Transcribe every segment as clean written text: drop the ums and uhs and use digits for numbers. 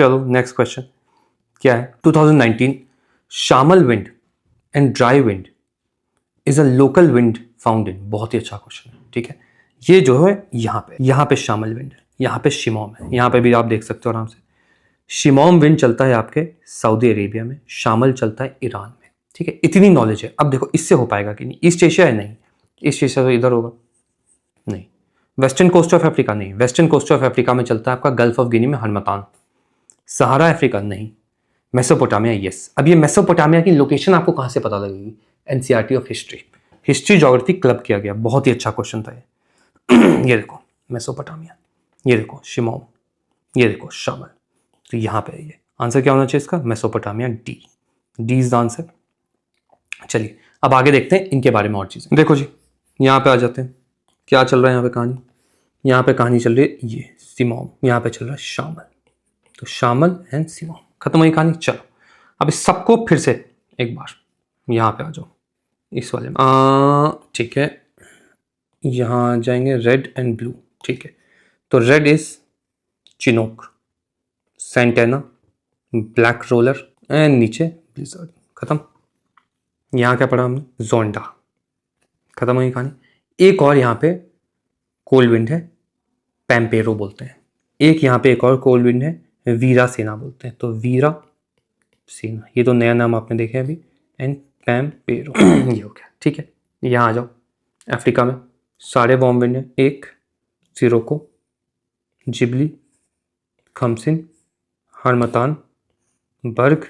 चलो next question क्या है, 2019 शामल wind and dry wind is a local wind found in, बहुत ही अच्छा क्वेश्चन है, ठीक है। ये जो है यहाँ पे शामल विंड है, यहाँ पे शिमोम है, यहाँ पे भी आप देख सकते हो आराम से। शिमोम विंड चलता है आपके सऊदी अरेबिया में, शामल चलता है ईरान में, ठीक है। इतनी नॉलेज है। अब देखो इससे हो पाएगा कि नहीं, ईस्ट एशिया है नहीं, ईस्ट एशिया तो इधर होगा नहीं, वेस्टर्न कोस्ट ऑफ अफ्रीका नहीं, वेस्टर्न कोस्ट ऑफ अफ्रीका में चलता है आपका गल्फ ऑफ गिनी में हरमतान। सहारा अफ्रीका नहीं, मेसोपोटामिया यस। अब ये मेसोपोटामिया की लोकेशन आपको कहाँ से पता लगेगी, NCERT of history geography club किया गया, बहुत ही अच्छा क्वेश्चन था ये ये देखो मेसोपोटामिया, ये देखो शिमोम, ये देखो शामल, तो यहाँ पे ये आंसर क्या होना चाहिए इसका, Mesopotamia, D is the answer. चलिए अब आगे देखते हैं इनके बारे में और चीजें। देखो जी यहाँ पे आ जाते हैं, क्या चल रहा है यहाँ पे कहानी, यहाँ पे कहानी चल रही है ये सिमोम, यहाँ पे चल रहा है शामल, तो शामल एंड सिमोम, खत्म हुई कहानी। चलो अब इस सबको फिर से एक बार यहाँ पे आ जाओ इस वाले में, ठीक है, यहाँ जाएंगे रेड एंड ब्लू, ठीक है। तो red is chinook, Santa Ana, black roller and नीचे ब्लिजर्ड, खत्म। यहाँ क्या पढ़ा हमने, जोंडा, खत्म हुई कहानी। एक और यहाँ पे कोल्ड विंड है, पैम्पेरो बोलते हैं। एक यहाँ पे एक और कोल्ड विंड है, वीरा सेना बोलते हैं, तो वीरा सेना, ये तो नया नाम आपने देखे अभी, एंड पैम्पेरो ये हो गया, ठीक है। यहाँ आ जाओ, अफ्रीका में सारे वार्म विंड है, एक सिरोको, जिबली, खमसिन, हरमतान, बर्ग,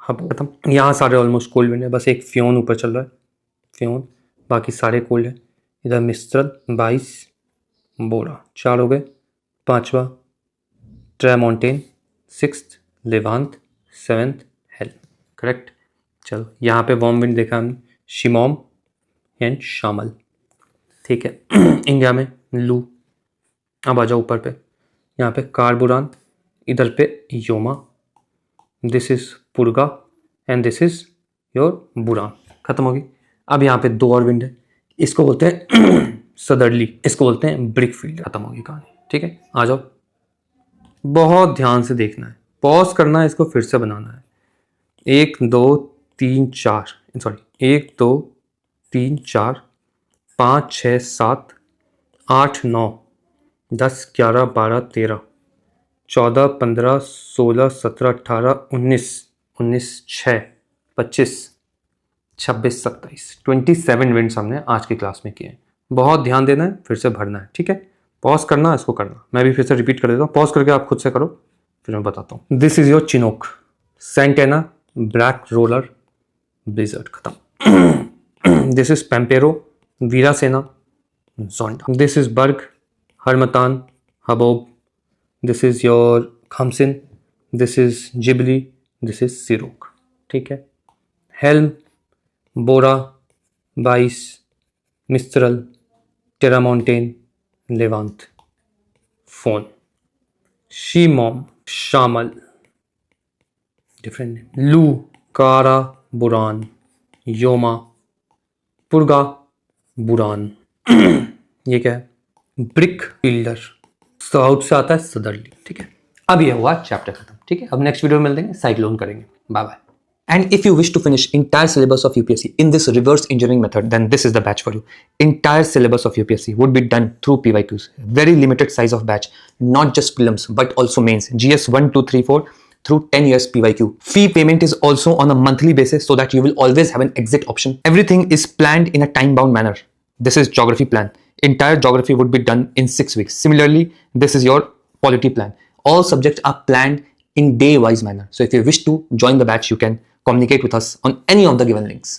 हब, खत्म। यहाँ सारे ऑलमोस्ट कोल्ड विंड है, बस एक फ्योन ऊपर चल रहा है, फ्योन, बाकी सारे कोल्ड है। इधर मिस्त्रल 22, बोरा 4 हो गए, 5वां ट्रेमोंटेन, 6th Levant, 7th hello, correct. चलो यहाँ पे वार्म विंड देखा हमने, शिमोम एंड शामल, ठीक है। इंडिया में लू। अब आ जाओ ऊपर पे, यहाँ पे कारबुरान, इधर पे yoma, this is purga and this is your buran, खत्म होगी। अब यहाँ पे 2 और विंड है, इसको बोलते हैं सदर्ली, इसको बोलते हैं ब्रिक फील्ड, खत्म होगी कहानी, ठीक है। आ जाओ, बहुत ध्यान से देखना है, पॉज करना है, इसको फिर से बनाना है। 1 2 3 4 सॉरी 1 2 3 4 5 6 7 8 9 10 11 12 13 14 15 16 17 18 19 19 6 25 26 27 27 विंड्स हमने आज की क्लास में किए हैं। बहुत ध्यान देना है, फिर से भरना है, ठीक है। पॉज करना है, इसको करना, मैं भी फिर से रिपीट कर देता हूँ, पॉज करके आप खुद से करो, फिर मैं बताता हूँ। This is your chinook, Santa Ana, black roller, blizzard, खत्म। This is pampero, virazon, zonda. This is berg, harmattan, haboob. This is your khamsin, this is ghibli, this is sirocco, ठीक है। Helm, bora, 22, mistral, tramontane, levant, foehn, simoom, shamal, different, लू, कारा, बुरान, Yoma, पुरगा, बुरान ये क्या है, brick fielder, south से आता है सदर्ली, ठीक है। अब ये हुआ चैप्टर खत्म, ठीक है। अब नेक्स्ट वीडियो में मिलते हैं, साइक्लोन करेंगे, bye bye. And if you wish to finish entire syllabus of UPSC in this reverse engineering method, then this is the batch for you. Entire syllabus of UPSC would be done through PYQs. Very limited size of batch, not just prelims but also mains. GS 1, 2, 3, 4 through 10 years PYQ. Fee payment is also on a monthly basis so that you will always have an exit option. Everything is planned in a time-bound manner. This is geography plan. Entire geography would be done in 6 weeks. Similarly, this is your polity plan. All subjects are planned in day-wise manner. So if you wish to join the batch, you can communicate with us on any of the given links.